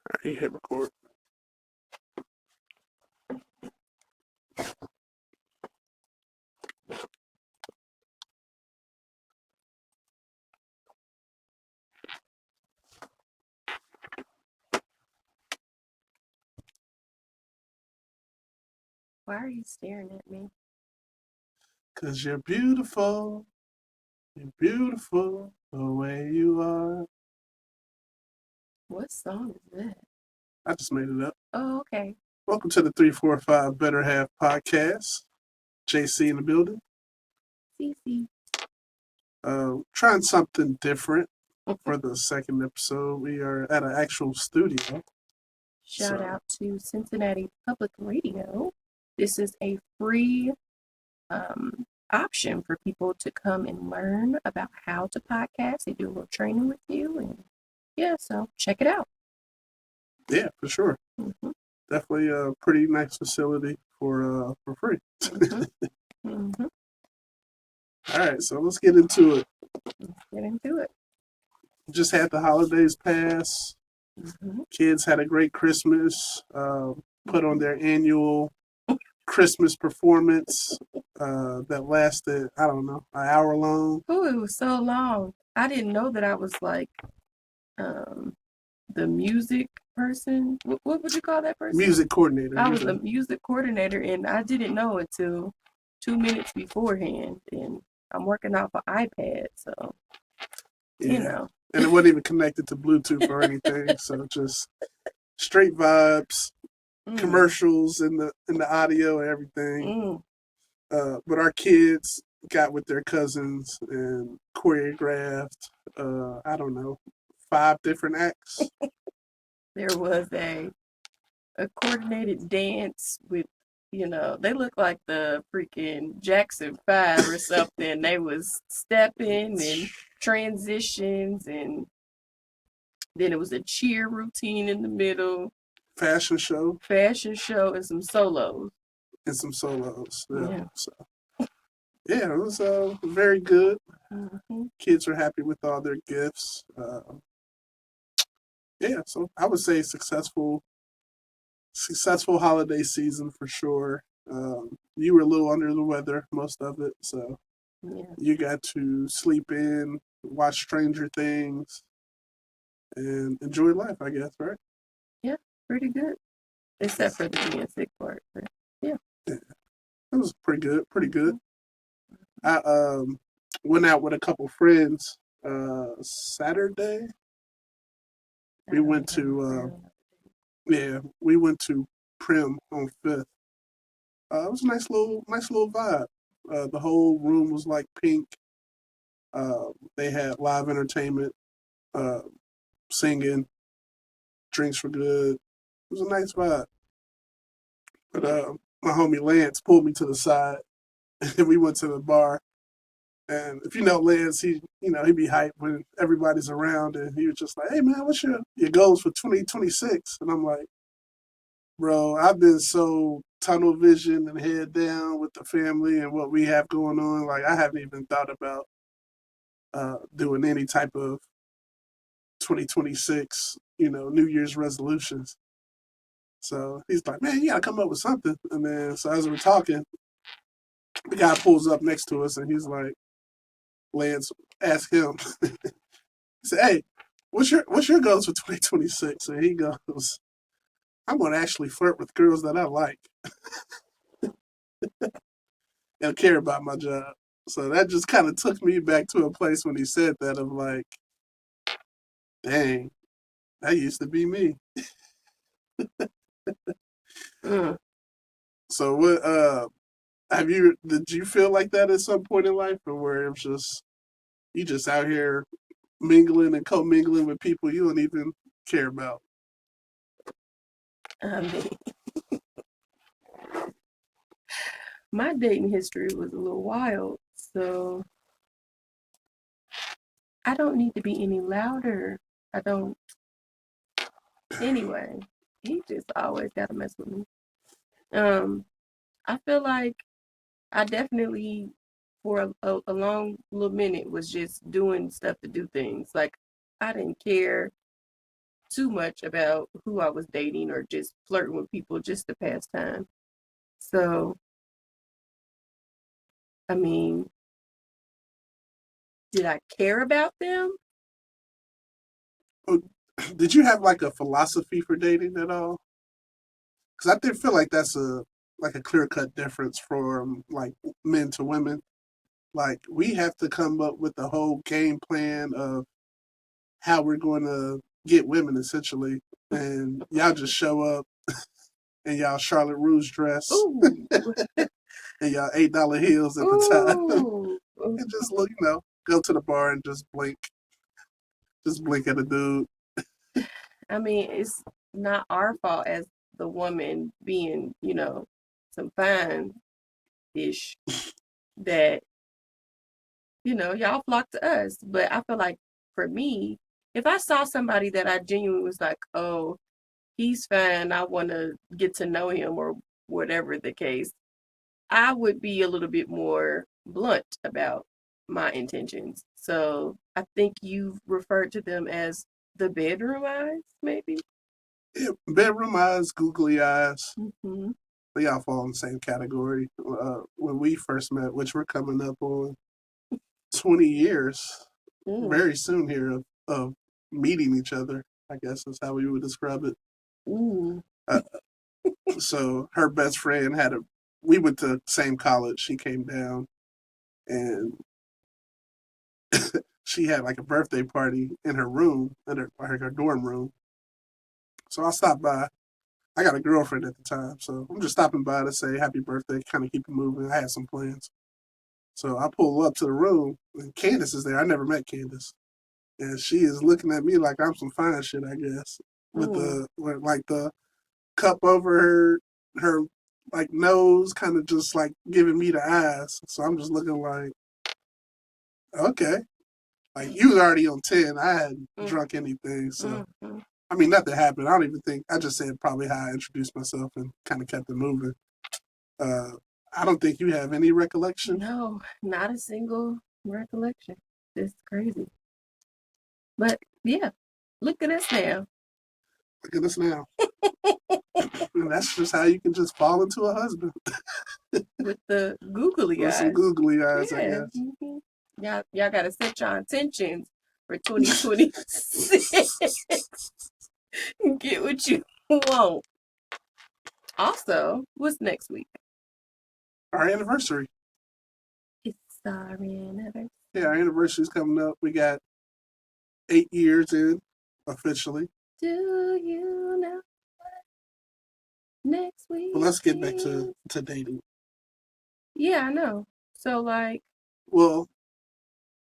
Alright, hit record. Why are you staring at me? Cause you're beautiful. You're beautiful the way you are. What song is that? I just made it up. Oh, okay. Welcome to the 345 Better Half podcast. JC in the building. Cece. Trying something different for the second episode. We are at an actual studio. Shout out to Cincinnati Public Radio. This is a free option for people to come and learn about how to podcast. They do a little training with you, and yeah, so check it out. Yeah, for sure. Mm-hmm. Definitely a pretty nice facility for free. Mm-hmm. Mm-hmm. All right, so let's get into it. Let's get into it. Just had the holidays pass. Mm-hmm. Kids had a great Christmas. Put on their annual Christmas performance that lasted, I don't know, an hour long. Oh, it was so long. I didn't know that I was like the music person. What would you call that person? Music coordinator. I was a music coordinator, and I didn't know until 2 minutes beforehand. And I'm working off an iPad, so yeah. you know. And it wasn't even connected to Bluetooth or anything, so just straight vibes, commercials in the audio and everything. But our kids got with their cousins and choreographed, I don't know, 5 different acts. There was a coordinated dance with, they looked like the freaking Jackson 5 or something. They was stepping and transitions, and then it was a cheer routine in the middle. Fashion show. And some solos. Yeah. So, yeah, it was very good. Mm-hmm. Kids are happy with all their gifts. Yeah, so I would say successful holiday season for sure. You were a little under the weather most of it, so yeah. You got to sleep in, watch Stranger Things, and enjoy life, I guess, right? Yeah, pretty good. Except for the being sick part. But yeah. It was pretty good. I went out with a couple friends Saturday. We went to Prim on 5th. It was a nice little vibe. The whole room was like pink. They had live entertainment, singing, drinks were good. It was a nice vibe. But my homie Lance pulled me to the side, and we went to the bar. And if you know Lance, he be hyped when everybody's around, and he was just like, "Hey man, what's your goals for 2026?" And I'm like, "Bro, I've been so tunnel vision and head down with the family and what we have going on. Like, I haven't even thought about doing any type of 2026, New Year's resolutions." So he's like, "Man, you gotta come up with something." And then, so as we're talking, the guy pulls up next to us, and he's like, Lance asked him, he said, "Hey, what's your goals for 2026?" And he goes, "I'm gonna actually flirt with girls that I like and care about my job." So that just kind of took me back to a place when he said that of like, dang, that used to be me. So what did you feel like that at some point in life, or where it was just you just out here mingling and co-mingling with people you don't even care about? I mean, my dating history was a little wild, so I don't need to be any louder. I don't. Anyway, he just always got to mess with me. I feel like I definitely, for a long little minute, was just doing stuff to do things. Like, I didn't care too much about who I was dating or just flirting with people just to pass time. So, I mean, did I care about them? Did you have like a philosophy for dating at all? Because I did feel like that's a clear cut difference from like men to women. Like we have to come up with the whole game plan of how we're going to get women essentially, and y'all just show up in y'all Charlotte Rouge dress Ooh, and y'all $8 heels at the time, ooh. and just look, go to the bar and just blink at a dude. I mean, it's not our fault as the woman being, some fine ish that, y'all flock to us. But I feel like for me, if I saw somebody that I genuinely was like, oh, he's fine, I want to get to know him or whatever the case, I would be a little bit more blunt about my intentions. So I think you've referred to them as the bedroom eyes, maybe. Yeah, bedroom eyes, googly eyes. Mm-hmm. They all fall in the same category. When we first met, which we're coming up on 20 years Mm. very soon here of meeting each other, I guess is how we would describe it. Ooh. Uh, so her best friend we went to the same college. She came down and she had like a birthday party in her room, in her dorm room. So I stopped by. I got a girlfriend at the time, so I'm just stopping by to say happy birthday, kind of keep it moving. I had some plans. So I pull up to the room, and Candace is there. I never met Candace. And she is looking at me like I'm some fine shit, I guess. With like the cup over her like nose, kind of just like giving me the eyes. So I'm just looking like, okay. Like you was already on 10. I hadn't drunk anything, so Mm-hmm. I mean nothing happened. I don't even think I just said probably how I introduced myself and kind of kept it moving. Uh, I don't think you have any recollection. No, not a single recollection. It's crazy. But yeah, look at us now. Look at us now. And that's just how you can just fall into a husband With the googly with some eyes. googly eyes, I Yeah. guess. Mm-hmm. Y'all gotta set your intentions for 2026 and get what you want. Also, what's next week? Our anniversary. It's our anniversary. Yeah, our anniversary's coming up. We got 8 years in officially. Do you know what next week? But let's get back to dating. Yeah, I know. So like, Well,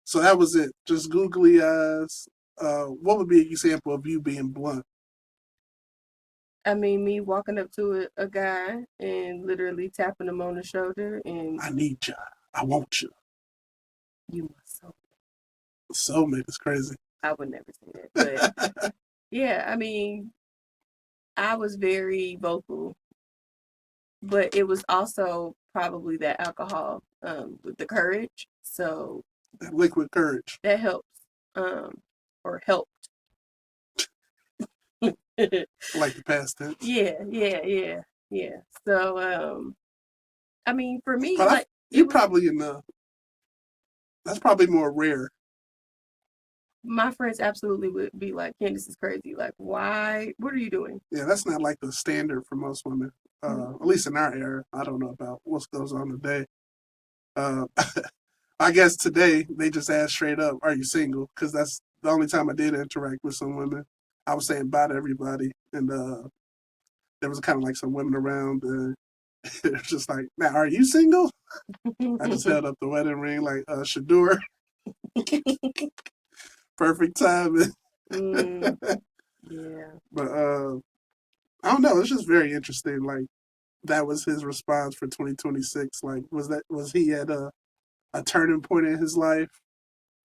so that was it. Just googly eyes. What would be an example of you being blunt? I mean, me walking up to a guy and literally tapping him on the shoulder and I need you. I want you. you my soul. Soulmate is crazy. I would never say that, but yeah, I mean, I was very vocal, but it was also probably that alcohol with the courage. So That liquid courage. that helps, or helped. I like the past tense. Yeah. So, I mean, for me, But like it you was probably that's probably more rare. my friends absolutely would be like, Candace is crazy. Like, why? What are you doing? Yeah, that's not like the standard for most women. At least in our era. I don't know about what goes on today. Uh, I guess today they just asked straight up, "Are you single?" Because that's the only time I did interact with some women. I was saying bye to everybody, and there was kind of like some women around. It was just like, "Now, are you single?" I just held up the wedding ring, like Shadur, perfect timing. Yeah. But I don't know. It's just very interesting. Like that was his response for 2026. Like, was he at a turning point in his life?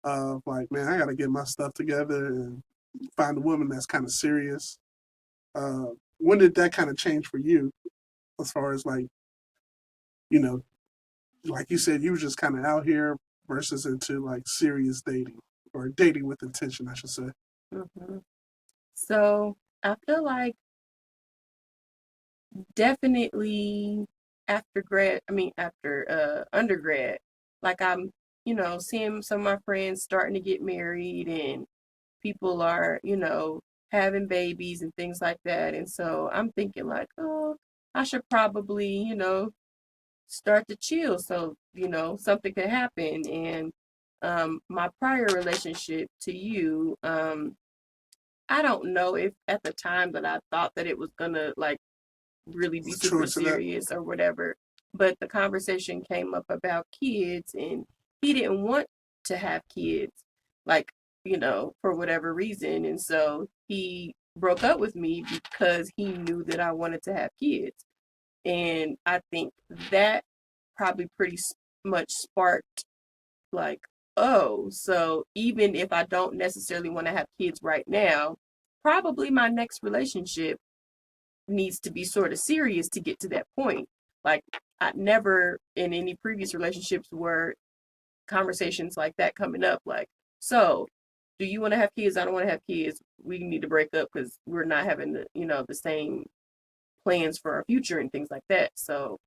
Like, man, I got to get my stuff together and find a woman that's kind of serious. Uh, when did that kind of change for you, as far as like, you know, like you said, you were just kind of out here versus into like serious dating or dating with intention, I should say. Mm-hmm. So I feel like definitely after undergrad, like I'm, seeing some of my friends starting to get married and people are, having babies and things like that. And so I'm thinking like, oh, I should probably, start to chill so, something could happen. And my prior relationship to you, I don't know if at the time that I thought that it was gonna like really be super Mature to that. serious or whatever. But the conversation came up about kids, and he didn't want to have kids, like, for whatever reason. And so he broke up with me because he knew that I wanted to have kids. And I think that probably pretty much sparked, like, oh, so even if I don't necessarily want to have kids right now, probably my next relationship needs to be sort of serious to get to that point. Like, I never in any previous relationships were conversations like that coming up. Like, so do you want to have kids? I don't want to have kids. We need to break up because we're not having the same plans for our future and things like that. So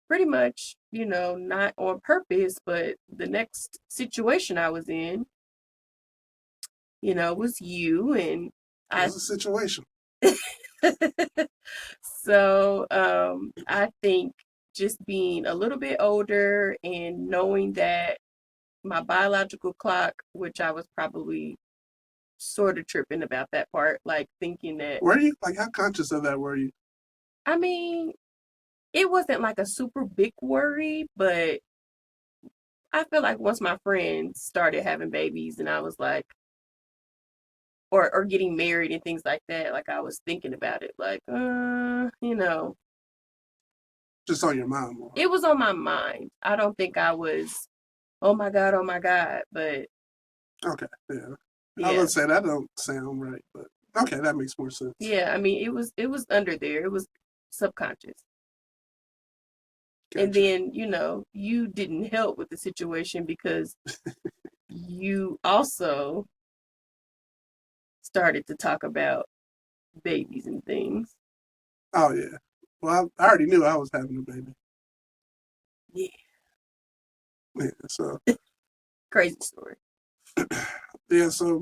pretty much, not on purpose, but the next situation I was in, was you and It I. was a situation. So I think just being a little bit older and knowing that my biological clock, which I was probably sort of tripping about that part, like thinking that, Were you like how conscious of that were you? I mean, it wasn't like a super big worry, but I feel like once my friends started having babies and I was like, or getting married and things like that, like I was thinking about it, like, Just on your mind more. it was on my mind. I don't think I was, oh my God, but Okay, yeah. I yeah, would say that don't sound right, but okay, that makes more sense. yeah. I mean, it was under there. It was subconscious. And Gotcha. then, you didn't help with the situation because you also started to talk about babies and things. Oh yeah. Well, I already knew I was having a baby. Yeah, Yeah. So crazy story. yeah. So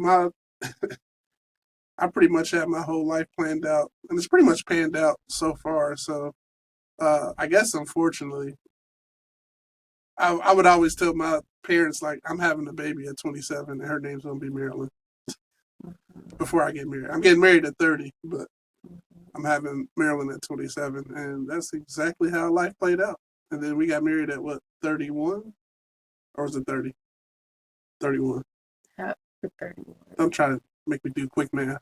I pretty much had my whole life planned out, and it's pretty much panned out so far. So I guess unfortunately, I would always tell my parents like I'm having a baby at 27, and her name's gonna be Marilyn before I get married. I'm getting married at 30, but I'm having Marilyn at 27, and that's exactly how life played out. And then we got married at what 31, or was it 30? 31. How, the 31. Don't try to make me do quick math,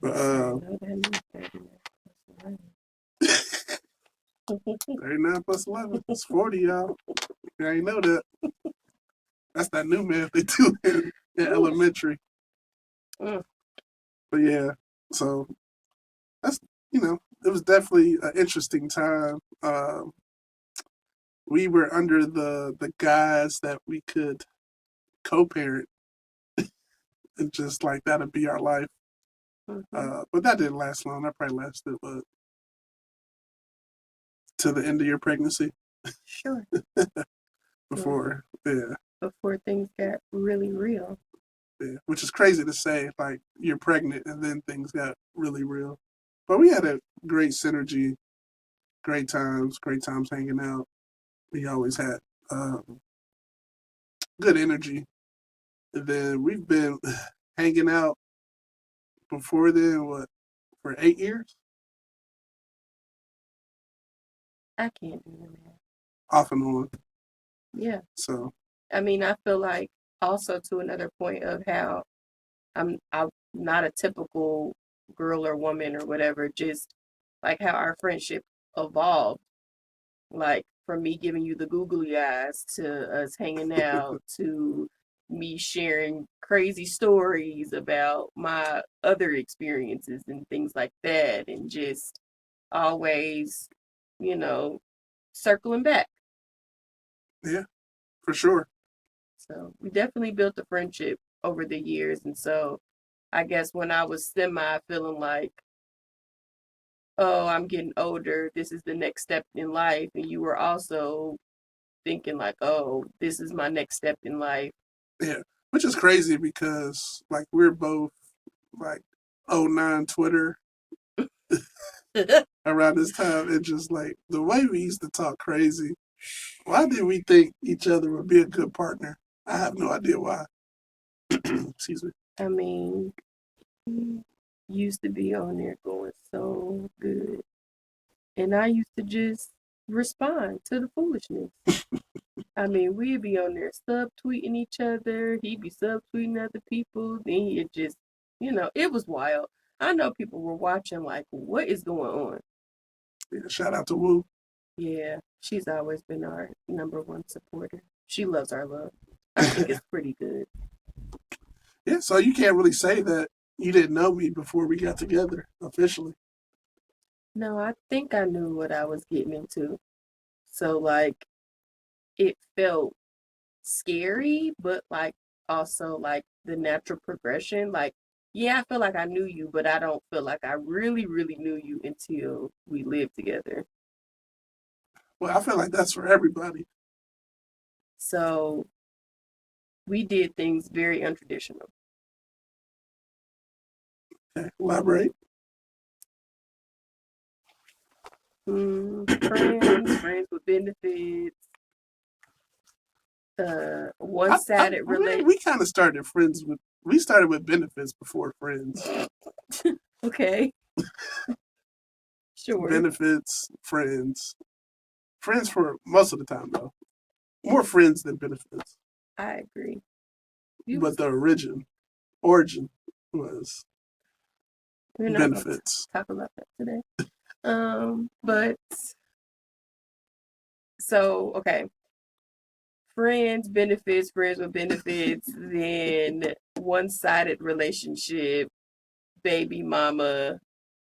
but I know that means 39. 39 plus 11 is 40, y'all. I ain't know that. That's that new math they do in elementary. Mm. But yeah, so that's it was definitely an interesting time. We were under the guise that we could co-parent and just like that'd be our life. Mm-hmm. But that didn't last long. That probably lasted to the end of your pregnancy Sure. Well, before, yeah, before things got really real. yeah, which is crazy to say. Like you're pregnant and then things got really real. But we had a great synergy, great times hanging out. We always had good energy. And then we've been hanging out before then, what, for 8 years? I can't do that. Off and on. Yeah. So, I mean, I feel like also to another point of how I'm not a typical girl or woman or whatever, just like how our friendship evolved. Like from me giving you the googly eyes to us hanging out to me sharing crazy stories about my other experiences and things like that and just always, you know, circling back. yeah, for sure. So we definitely built a friendship over the years. And so I guess when I was semi feeling like, oh, I'm getting older, this is the next step in life, and you were also thinking like, oh, this is my next step in life. Yeah, which is crazy because like we're both like '09 Twitter around this time, and just like the way we used to talk crazy. Why did we think each other would be a good partner? I have no idea why. Excuse me. I mean, used to be on there going so good. And I used to just respond to the foolishness. I mean, we'd be on there subtweeting each other. He'd be subtweeting other people. Then he'd just, it was wild. I know people were watching, like, what is going on? Yeah, shout out to Woo. Yeah, she's always been our number one supporter. She loves our love. I think it's pretty good. Yeah, so you can't really say that you didn't know me before we got together officially. No, I think I knew what I was getting into. So, like, it felt scary, but like also like the natural progression. Like, yeah, I feel like I knew you, but I don't feel like I really, really knew you until we lived together. Well, I feel like that's for everybody. So we did things very untraditional. Okay, elaborate. Friends with benefits, one-sided relate. We kind of started friends with. We started with benefits before friends. Okay, sure. Benefits, friends, friends for most of the time though. More friends than benefits. I agree. You But was, the origin was we're not gonna benefits. talk about that today. But so okay, friends with benefits, then one-sided relationship, baby mama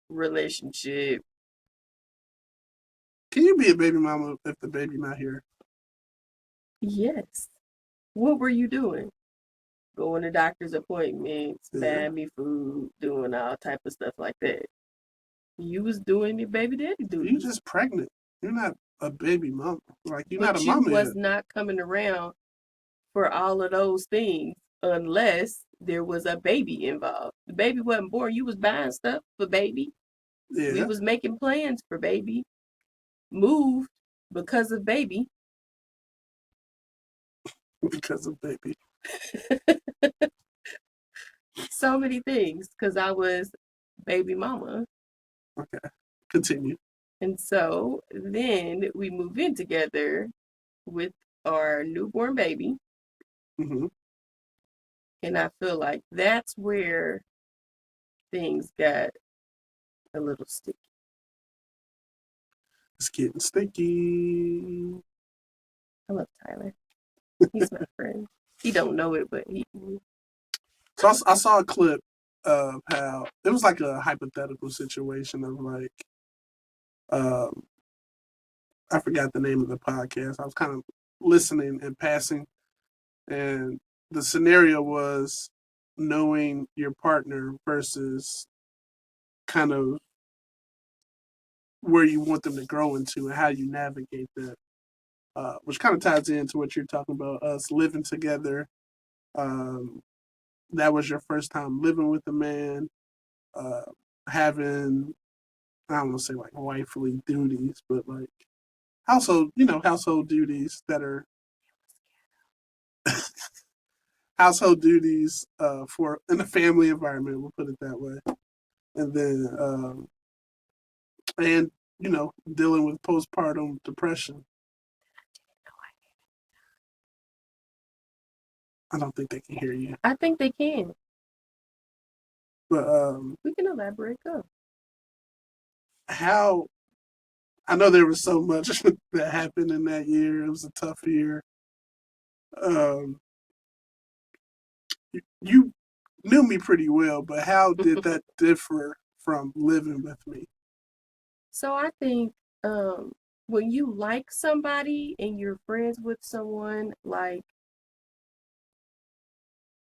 relationship. Can you be a baby mama if the baby not here? Yes. What were you doing? Going to doctor's appointments, Yeah. buying me food, doing all type of stuff like that. You was doing your baby daddy You duties. just pregnant. You're not a baby mama. Like you're not a But you mama was yet. not coming around for all of those things unless there was a baby involved. The baby wasn't born. You was buying stuff for baby. We Yeah, was making plans for baby. Moved because of baby. because of baby. So many things because I was baby mama. Okay, continue. And so then we moved in together with our newborn baby. Mm-hmm. And I feel like that's where things got a little sticky. It's getting sticky. I love Tyler. He's my friend. He don't know it, but he. So I saw a clip of how it was like a hypothetical situation of like, um, I forgot the name of the podcast. I was kind of listening and passing, and the scenario was knowing your partner versus kind of where you want them to grow into and how you navigate that, which kind of ties into what you're talking about, us living together. Um, that was your first time living with a man, uh, having, I don't want to say like wifely duties, but like household duties that are household duties for in a family environment. We'll put it that way, and then and dealing with postpartum depression. I don't think they can hear you, I think they can. but We can elaborate. Go. how I know there was so much that happened in that year. It was a tough year. Um, you knew me pretty well, but how did that differ from living with me? So I think when you like somebody and you're friends with someone, like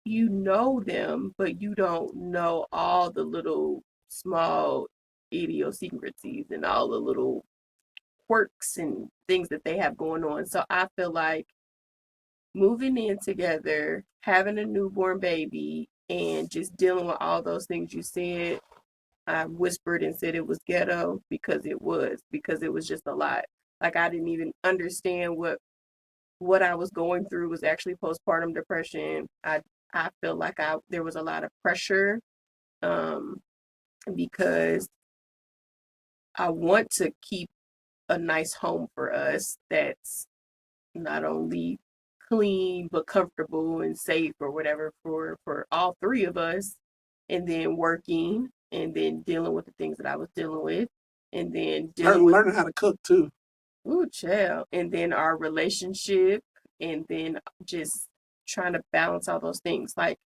you know them, but you don't know all the little small idiosyncrasies and all the little quirks and things that they have going on. So I feel like moving in together, having a newborn baby, and just dealing with all those things you said, I whispered and said it was ghetto because it was just a lot. Like I didn't even understand what I was going through was actually postpartum depression. I feel like I there was a lot of pressure um, because I want to keep a nice home for us that's not only clean but comfortable and safe or whatever for all three of us, and then working and then dealing with the things that I was dealing with, and then dealing with Learning how to cook too. ooh child, and then our relationship, and then just trying to balance all those things. Like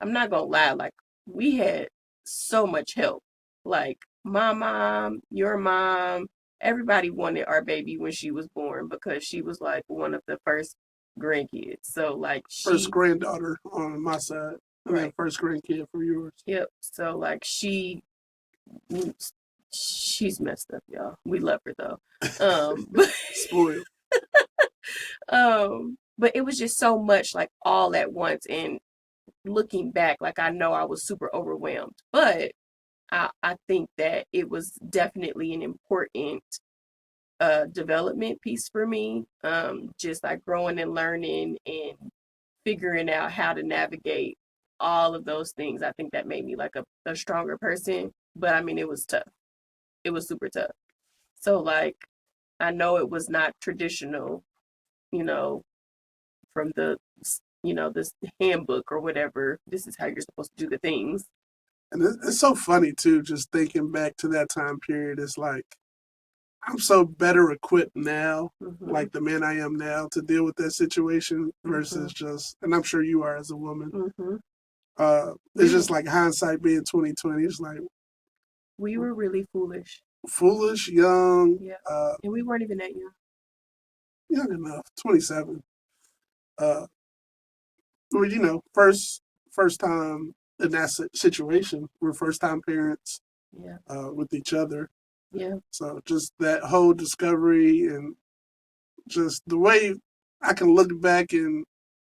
I'm not gonna lie, like we had so much help. Like my mom, your mom, everybody wanted our baby when she was born because she was like one of the first grandkids. So like First she granddaughter on my side, and then right. first grandkid for yours. Yep. So like she's messed up, y'all. We love her though. But Spoiled. but it was just so much like all at once, and looking back, like I know I was super overwhelmed, but I think that it was definitely an important development piece for me. Just like growing and learning and figuring out how to navigate all of those things. I think that made me like a stronger person. But I mean, it was tough. It was super tough. So like, I know it was not traditional, you know, from the this handbook or whatever. This is how you're supposed to do the things. And it's so funny too, just thinking back to that time period. It's like I'm so better equipped now, Mm-hmm. like the man I am now, to deal with that situation Mm-hmm. versus just, and I'm sure you are as a woman. Mm-hmm. It's We just like hindsight being 2020. It's like we were really foolish. foolish, young, Yeah. And we weren't even that young. young enough, 27. Uh, well, first time in that situation. We're first time parents Yeah. with each other. Yeah. So just that whole discovery and just the way I can look back in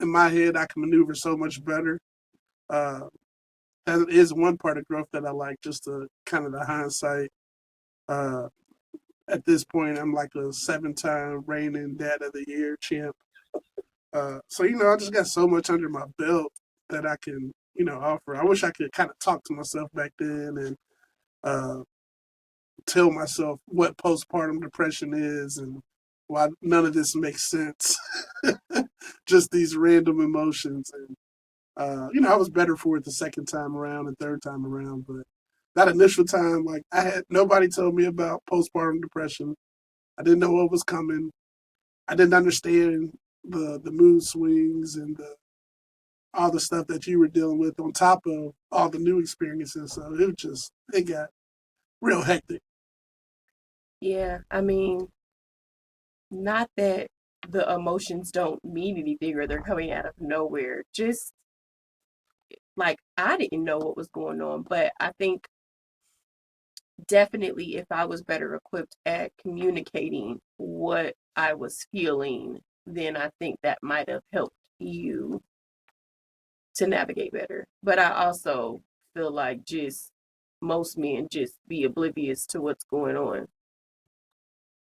my head, I can maneuver so much better. Uh, that is one part of growth that I like, just the kind of the hindsight. Uh, at this point, I'm like a 7-time reigning Dad of the Year champ. So I just got so much under my belt that I can offer. I wish I could kind of talk to myself back then and uh, tell myself what postpartum depression is and why none of this makes sense. Just these random emotions. And, I was better for it the second time around and third time around. But that initial time, like, I had nobody told me about postpartum depression. I didn't know what was coming. I didn't understand the mood swings and all the stuff that you were dealing with on top of all the new experiences. So it got real hectic. Yeah. I mean, not that the emotions don't mean anything or they're coming out of nowhere. Just like I didn't know what was going on, but I think definitely if I was better equipped at communicating what I was feeling, then I think that might have helped you to navigate better. But I also feel like just most men just be oblivious to what's going on.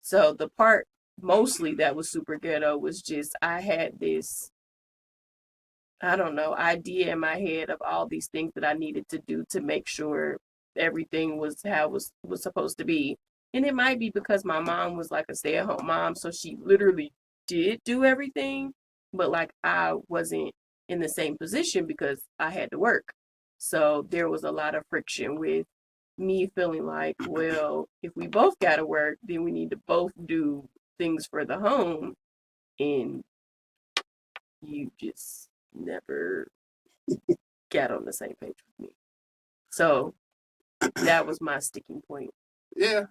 So the part mostly that was super ghetto was just I had this I don't know, idea in my head of all these things that I needed to do to make sure everything was how it was supposed to be. And it might be because my mom was like a stay-at-home mom, so she literally did do everything, but like I wasn't in the same position because I had to work. So there was a lot of friction with me feeling like, well, if we both got to work, then we need to both do things for the home, and you just never got on the same page with me. So that was my sticking point. Yeah,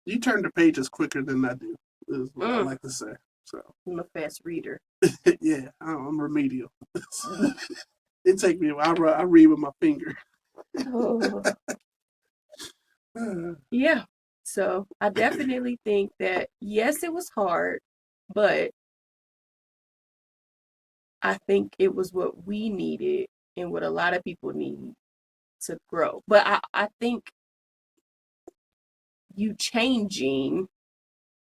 you turn the pages quicker than I do, is what I Mm, like to say. So, I'm a fast reader. yeah, I'm remedial. It take me. I read with my finger. Oh. Yeah. So I definitely think that yes, it was hard, but I think it was what we needed and what a lot of people need to grow. But I think you changing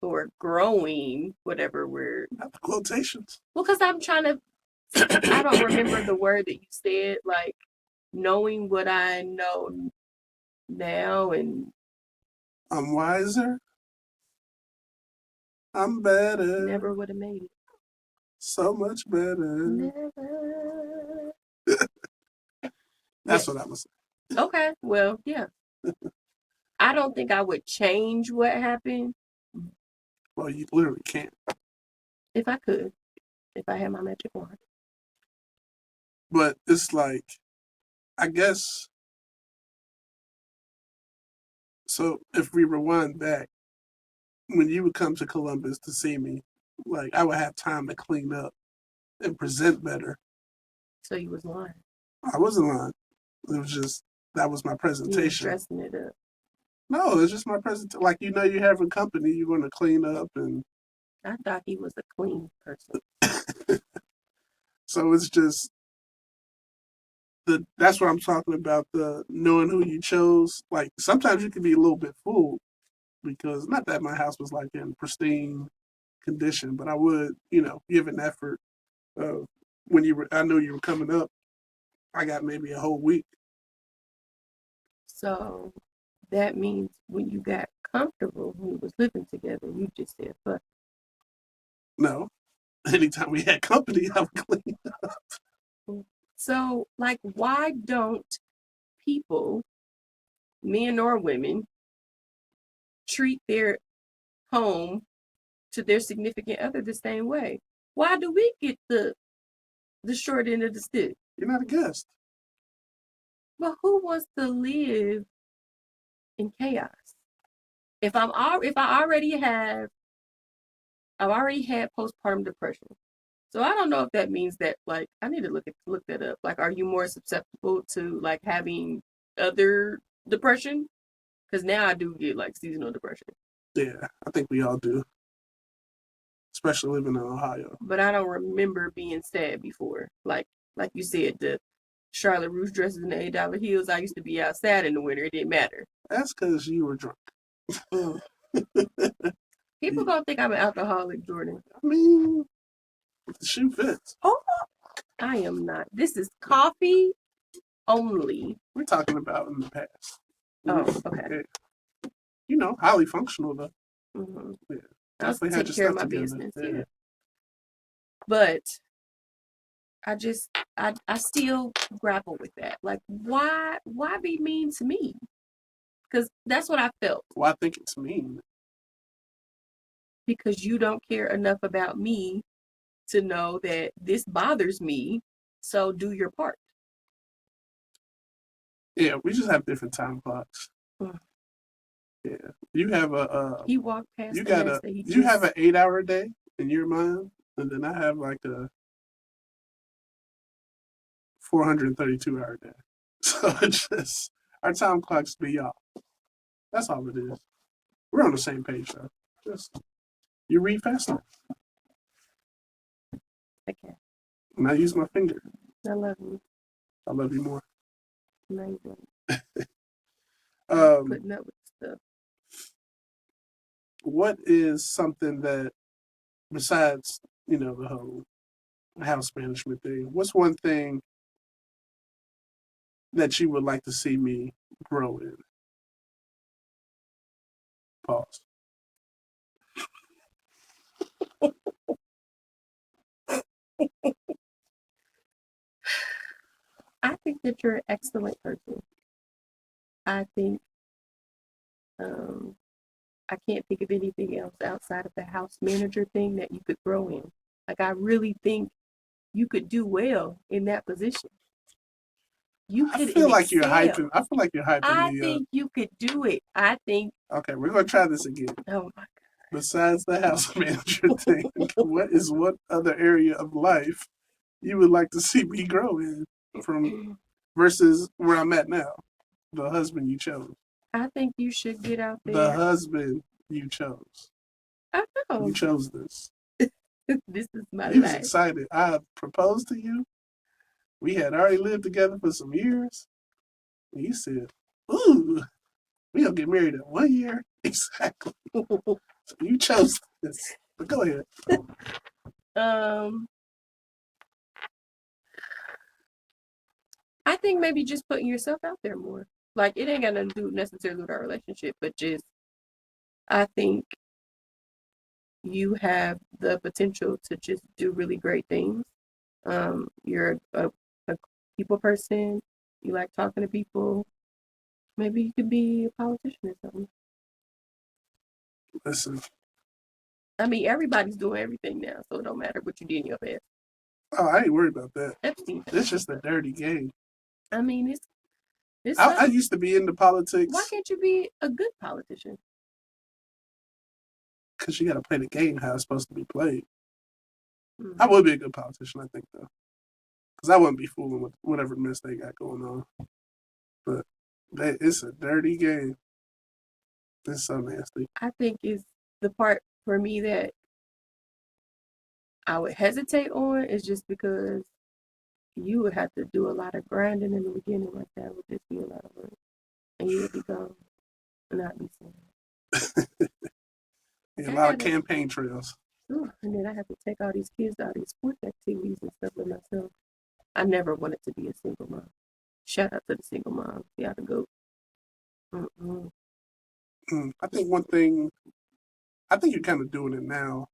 or growing, whatever word. Not the quotations. Well, because I'm trying to, I don't remember the word that you said, like knowing what I know now and I'm wiser. I'm better. never would have made it. So much better. Never. That's Yeah. what I was saying. Okay. Well, yeah. I don't think I would change what happened Well, you literally can't. if I could, if I had my magic wand. But it's like, I guess, so if we rewind back, when you would come to Columbus to see me, like I would have time to clean up and present better. So you was lying. I wasn't lying. It was just, that was my You was presentation. dressing it up. No, it's just my presentation. Like, you know, you're having company, you're going to clean up. And I thought he was a clean person. so it's just, that's what I'm talking about, the knowing who you chose. Like, sometimes you can be a little bit fooled because, not that my house was like in pristine condition, but I would, give an effort. When I knew you were coming up, I got maybe a whole week. So that means when you got comfortable, when you was living together, you just said, "Fuck." No, anytime we had company, I would clean up. So, like, why don't people, men or women, treat their home to their significant other the same way? Why do we get the short end of the stick? You're not a guest. But who wants to live in chaos? If I already have, I've already had postpartum depression. So I don't know if that means that, like, I need to look that up. Like, are you more susceptible to like having other depression? Because now I do get like seasonal depression. Yeah, I think we all do, especially living in Ohio. But I don't remember being sad before. Like you said, the Charlotte Russe dresses and the $8 heels. I used to be outside in the winter. It didn't matter. That's because you were drunk. Mm. People gonna think I'm an alcoholic, Jordan. I mean, the shoe fits. Oh, I am not. This is coffee only. We're talking about in the past. Oh, okay. Highly functional though. Mm-hmm. Yeah, I was definitely had taking your care of stuff my together. business. Yeah. Yeah. But I still grapple with that. Like, why be mean to me? Because that's what I felt. Well, I think it's mean. Because you don't care enough about me to know that this bothers me. So do your part. Yeah, we just have different time clocks. Yeah, you have He walked past. You got you have an 8-hour day in your mind, and then I have like a 432-hour day. So it's just our time clocks be off. That's all it is. We're on the same page though. Just you read faster. Okay. And I use my finger. I love you. I love you more. Amazing. Um, Putting up with stuff. What is something that, besides the whole house management thing, what's one thing that you would like to see me grow in? Pause. I think that you're an excellent person. I think I can't think of anything else outside of the house manager thing that you could grow in. Like, I really think you could do well in that position. You could. I feel like you're hyping. I feel like you're hyping I me think you could do it. I think. Okay, we're gonna try this again. Oh my God. Besides the house manager thing, what is one other area of life you would like to see me grow in? from versus where I'm at now, the husband you chose. I think you should get out The there. husband you chose. I know. You chose this. This is my You was life. excited. I proposed to you. We had already lived together for some years. And you said, ooh, we gonna get married in 1 year. Exactly. So you chose this. But go ahead. I think maybe just putting yourself out there more. Like it ain't got nothing to do necessarily with our relationship, but just I think you have the potential to just do really great things. You're a people person. You like talking to people. Maybe you could be a politician or something. Listen. I mean, everybody's doing everything now, so it don't matter what you did in your past. Oh, I ain't worried about that. Epstein. It's just a dirty game. I mean, it's. I used to be into politics. Why can't you be a good politician? Because you got to play the game how it's supposed to be played. Mm-hmm. I would be a good politician, I think, though. Because I wouldn't be fooling with whatever mess they got going on. But it's a dirty game. It's so nasty. I think it's the part for me that I would hesitate on is just because you would have to do a lot of grinding in the beginning like that. Would just be a lot of work. And you would be gone and not be seen. A lot of campaign trails. And then I have to take all these kids to all these sports activities and stuff with myself. I never wanted to be a single mom. Shout out to the single mom. You have to go. I think one thing, I think you're kind of doing it now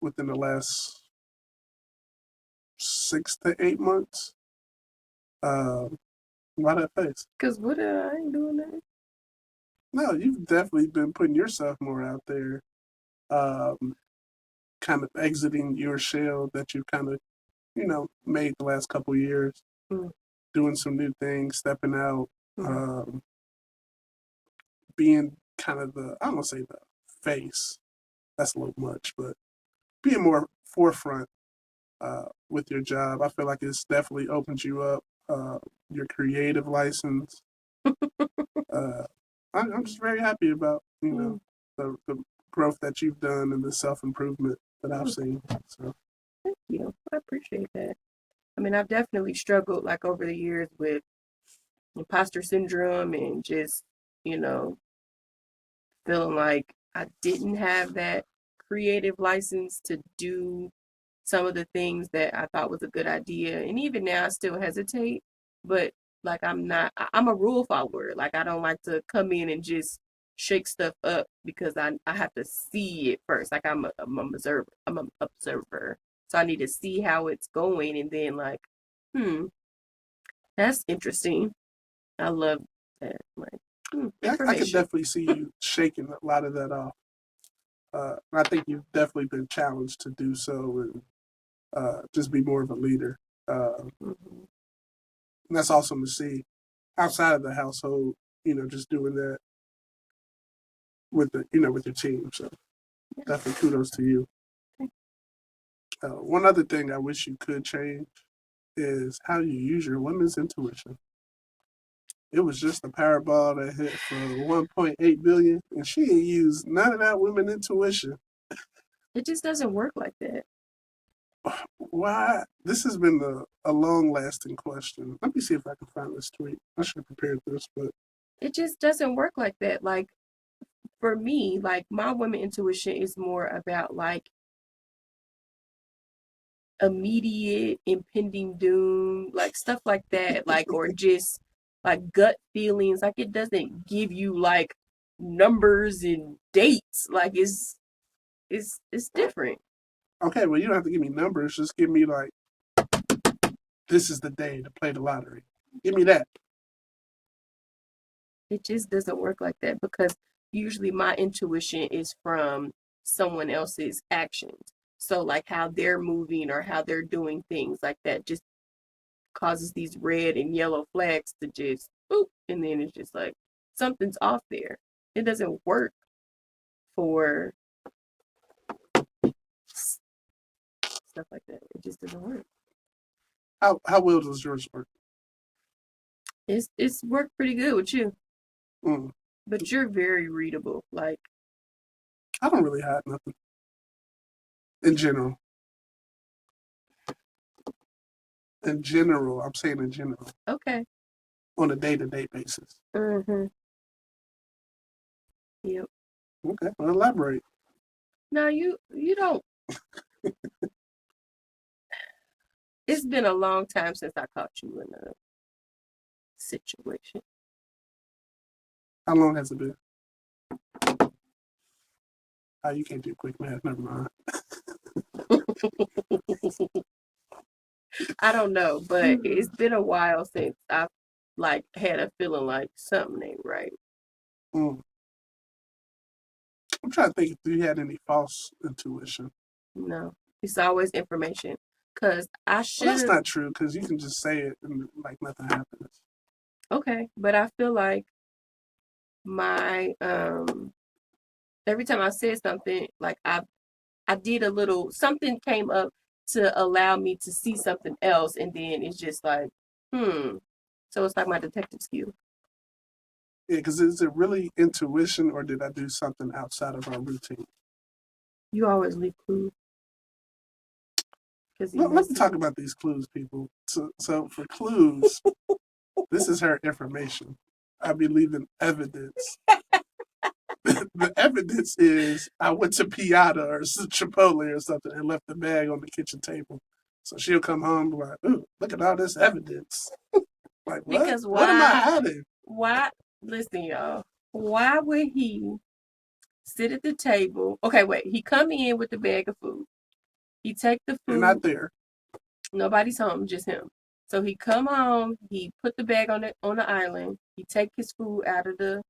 within the last 6 to 8 months. Why that face? Because I ain't doing that. No, you've definitely been putting yourself more out there. Kind of exiting your shell that you kind of, made the last couple years. Doing some new things, stepping out, being kind of I don't want to say the face. That's a little much, but being more forefront with your job. I feel like it's definitely opened you up. Your creative license. I'm just very happy about the growth that you've done and the self improvement that I've seen. So thank you. I appreciate that. I mean, I've definitely struggled like over the years with imposter syndrome and just feeling like I didn't have that creative license to do some of the things that I thought was a good idea. And even now I still hesitate, but like I'm a rule follower. Like I don't like to come in and just shake stuff up because I have to see it first. Like I'm an observer. So I need to see how it's going and then like, that's interesting. I love that. Like, I can definitely see you shaking a lot of that off. I think you've definitely been challenged to do so and just be more of a leader. And that's awesome to see outside of the household, just doing that with with your team. So definitely kudos to you. One other thing I wish you could change is how you use your women's intuition. It was just a Powerball that hit for 1.8 billion, and she ain't used none of that women intuition. It just doesn't work like that. Why? This has been a long-lasting question. Let me see if I can find this tweet. I should have prepared this, but it just doesn't work like that. Like for me, like my women intuition is more about like immediate impending doom, like stuff like that, like or just like gut feelings. Like it doesn't give you like numbers and dates. Like it's different. Okay, well you don't have to give me numbers. Just give me like, this is the day to play the lottery. Give me that. It just doesn't work like that because usually my intuition is from someone else's actions. So like how they're moving or how they're doing things like that just causes these red and yellow flags to just boop, and then it's just like something's off there. It doesn't work for stuff like that. It just doesn't work. How well does yours work? It's worked pretty good with you, Mm. but you're very readable. Like, I don't really hide nothing in general. In general, I'm saying in general, okay. on a day-to-day basis. Mm-hmm. Yep. Okay, well, elaborate. No, you don't. It's been a long time since I caught you in a situation. How long has it been? Oh, you can't do quick math. Never mind. I don't know, but it's been a while since I've like had a feeling like something ain't right. Mm. I'm trying to think if you had any false intuition. No, it's always information. Cause I Well, should that's have. not true because you can just say it and like nothing happens. Okay, but I feel like my every time I said something, like I did a little something came up to allow me to see something else, and then it's just like, hmm. So it's like my detective skill. Yeah, because is it really intuition or did I do something outside of our routine? You always leave clues because you Let me messy. talk about these clues, people. So for clues, this is her information. I be leaving evidence. The evidence is I went to Piata or Chipotle or something and left the bag on the kitchen table. So she'll come home and be like, ooh, look at all this evidence. Like, what? Because What am I why? hiding? Why? Listen, y'all. Why would he sit at the table? Okay, wait. He come in with the bag of food. He take the You're food. not there. Nobody's home, just him. So he come home. He put the bag on the island. He take his food out of the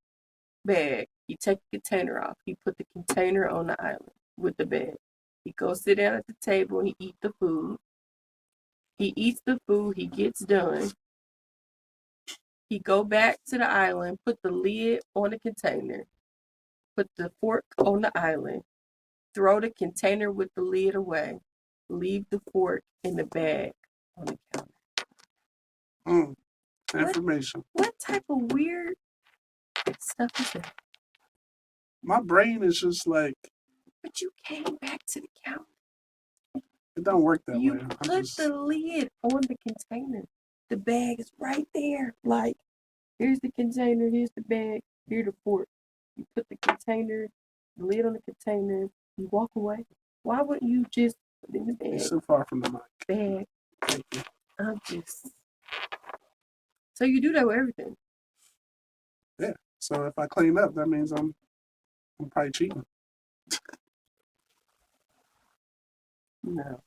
bag. He take the container off. He put the container on the island with the bag. He goes sit down at the table. He eat the food. He eats the food. He gets done. He go back to the island. Put the lid on the container. Put the fork on the island. Throw the container with the lid away. Leave the fork in the bag on the counter. Mm, What information. what type of weird stuff is that? My brain is just like, But you came back to the counter. it don't work that way. You I'm put just, the lid on the container. The bag is right there. Like, here's the container, here's the bag, here's the fork. You put the container, the lid on the container, you walk away. Why wouldn't you just put it in the you're bag? so far from the mic. Bag. Thank you. I'm just. So you do that with everything. Yeah. So if I clean up, that means I'm probably cheating. No.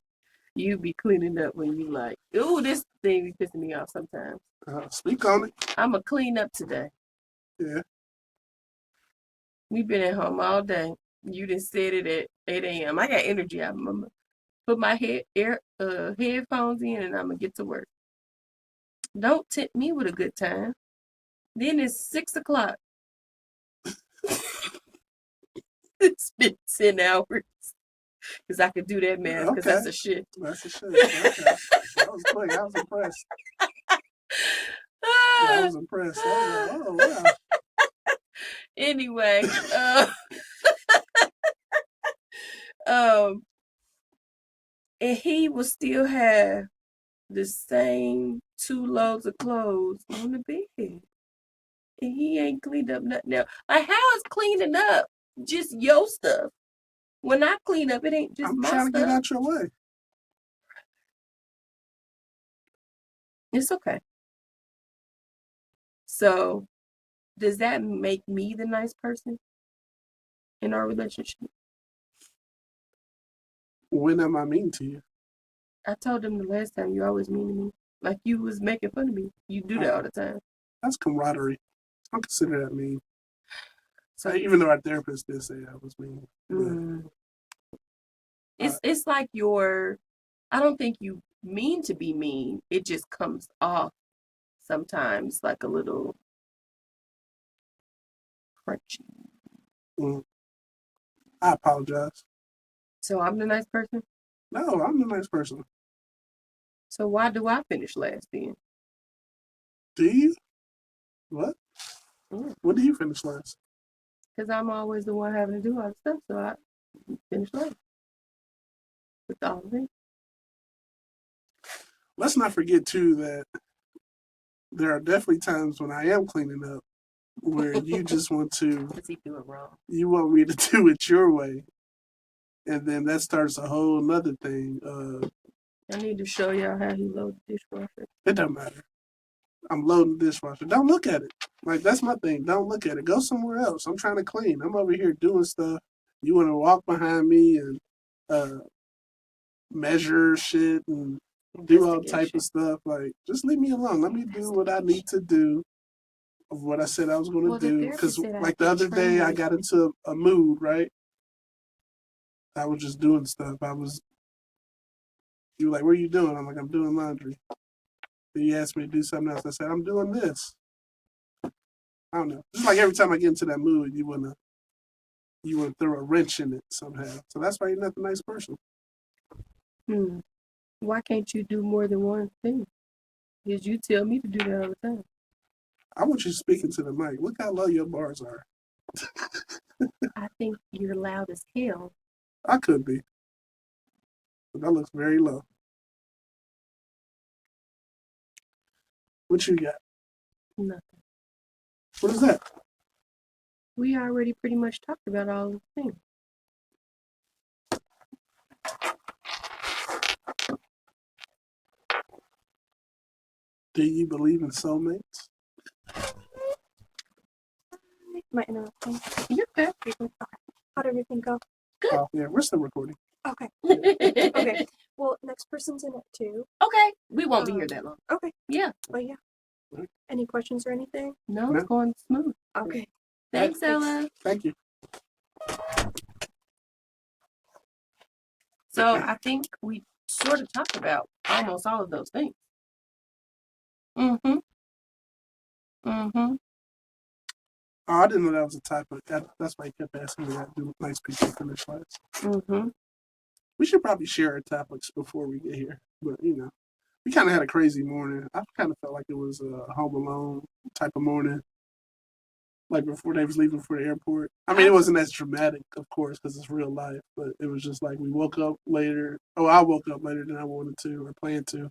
You be cleaning up when you like, ooh, this thing be pissing me off sometimes. Speak on it. I'ma clean up today. Yeah. We've been at home all day. You done said it at 8 a.m. I got energy. I'm gonna put my headphones in and I'm gonna get to work. Don't tempt me with a good time. Then it's 6 o'clock. It's been 10 hours. Because I could do that math because Okay. that's a shift. That's a shit. Okay. That was quick. I was impressed. Yeah, I was impressed. I was like, oh, wow. Anyway, um, and he will still have the same 2 loads of clothes on the bed. And he ain't cleaned up nothing else. Like, how is cleaning up just your stuff? When I clean up, it ain't just I'm my trying to get stuff. out your way. It's okay. So, does that make me the nice person in our relationship? When am I mean to you? I told him the last time you always mean to me. Like you was making fun of me. You do that all the time. That's camaraderie. I consider that mean. So Even though our therapist did say I was mean. it's like I don't think you mean to be mean. It just comes off sometimes like a little crunchy. I apologize. So I'm the nice person? No, I'm the nice person. So why do I finish last then? Do you? What? Yeah. When do you finish last? Because I'm always the one having to do all the stuff, so I finish last with all of it. Let's not forget too that there are definitely times when I am cleaning up where you just want to. Does he do it wrong? You want me to do it your way, and then that starts a whole nother thing. I need to show y'all how he loads the dishwasher. It doesn't matter. I'm loading the dishwasher. Don't look at it. Like, that's my thing. Don't look at it. Go somewhere else. I'm trying to clean. I'm over here doing stuff. You want to walk behind me and measure shit and do all type of stuff. Like, just leave me alone. Let me do what I need to do of what I said I was going to do. Because, like, the other day, I got into a mood, right? I was just doing stuff. You were like, what are you doing? I'm like, I'm doing laundry. Then you asked me to do something else. I said, I'm doing this. I don't know. Just like every time I get into that mood, you wanna throw a wrench in it somehow. So that's why you're not the nice person. Why can't you do more than one thing? Because you tell me to do that all the time. I want you speaking to the mic. Look how low your bars are. I think you're loud as hell. I could be. But that looks very low. What you got? Nothing. What is that? We already pretty much talked about all the things. Do you believe in soulmates? Might interrupt me. You're good. Okay. How'd everything go? Good. Oh, yeah, we're still recording. Okay. Okay. Well, next person's in it too. Okay. We won't be here that long. Okay. Yeah. But yeah. Any questions or anything? No, it's going smooth. Okay. Thanks, Ella. Thank you. So I think we sort of talked about almost all of those things. Mm-hmm. Mm-hmm. Oh, I didn't know that was a type of. That's why he kept asking me that. Do nice people finish last? Mm-hmm. We should probably share our topics before we get here. But, we kind of had a crazy morning. I kind of felt like it was a Home Alone type of morning, like before they was leaving for the airport. I mean, it wasn't as dramatic, of course, because it's real life, but it was just like we woke up later. Oh, I woke up later than I wanted to or planned to.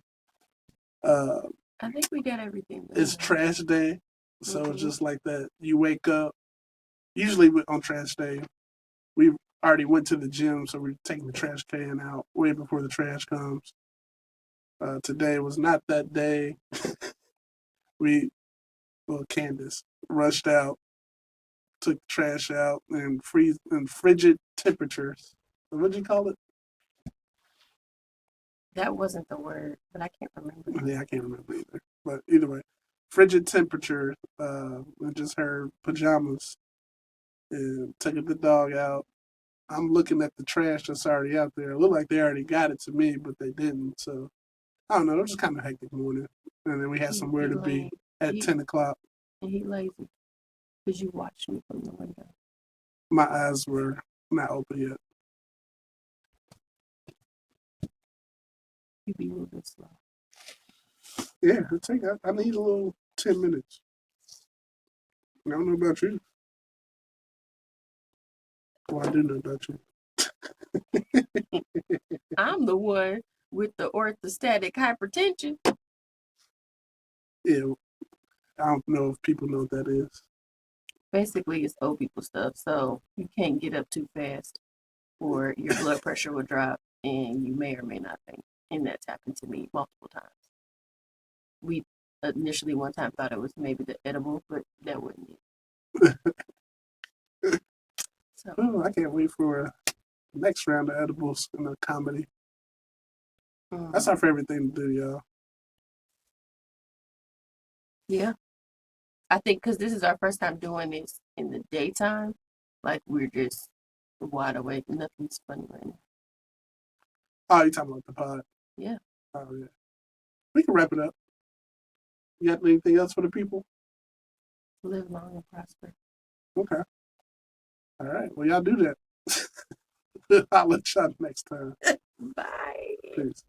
I think we got everything. It's trash day, so it's just like that. You wake up. Usually on trash day, we already went to the gym, so we're taking the trash can out way before the trash comes. Today was not that day. Candace rushed out, took the trash out in frigid temperatures. What did you call it? That wasn't the word, but I can't remember. Yeah, I can't remember either. But either way, frigid temperature, with just her pajamas, and taking the dog out. I'm looking at the trash that's already out there. It looked like they already got it to me, but they didn't. So I don't know. It was just kind of hectic morning, and then we had somewhere to be at 10 o'clock. And he lazy because you watched me from the window. My eyes were not open yet. You be moving slow. Yeah, I need a little 10 minutes. I don't know about you. Well, I do know about you. I'm the one with the orthostatic hypertension. Yeah, I don't know if people know what that is. Basically, it's old people stuff, so you can't get up too fast or your blood pressure will drop and you may or may not faint. And that's happened to me multiple times. We initially one time thought it was maybe the edible, but that wasn't it. So, I can't wait for the next round of edibles in the comedy. That's our favorite thing to do, y'all. Yeah. I think because this is our first time doing this in the daytime, like we're just wide awake. Nothing's funny right now. Oh, you're talking about the pod? Yeah. Oh, yeah. We can wrap it up. You got anything else for the people? Live long and prosper. Okay. All right. Well, y'all do that. I'll let y'all next time. Bye. Peace.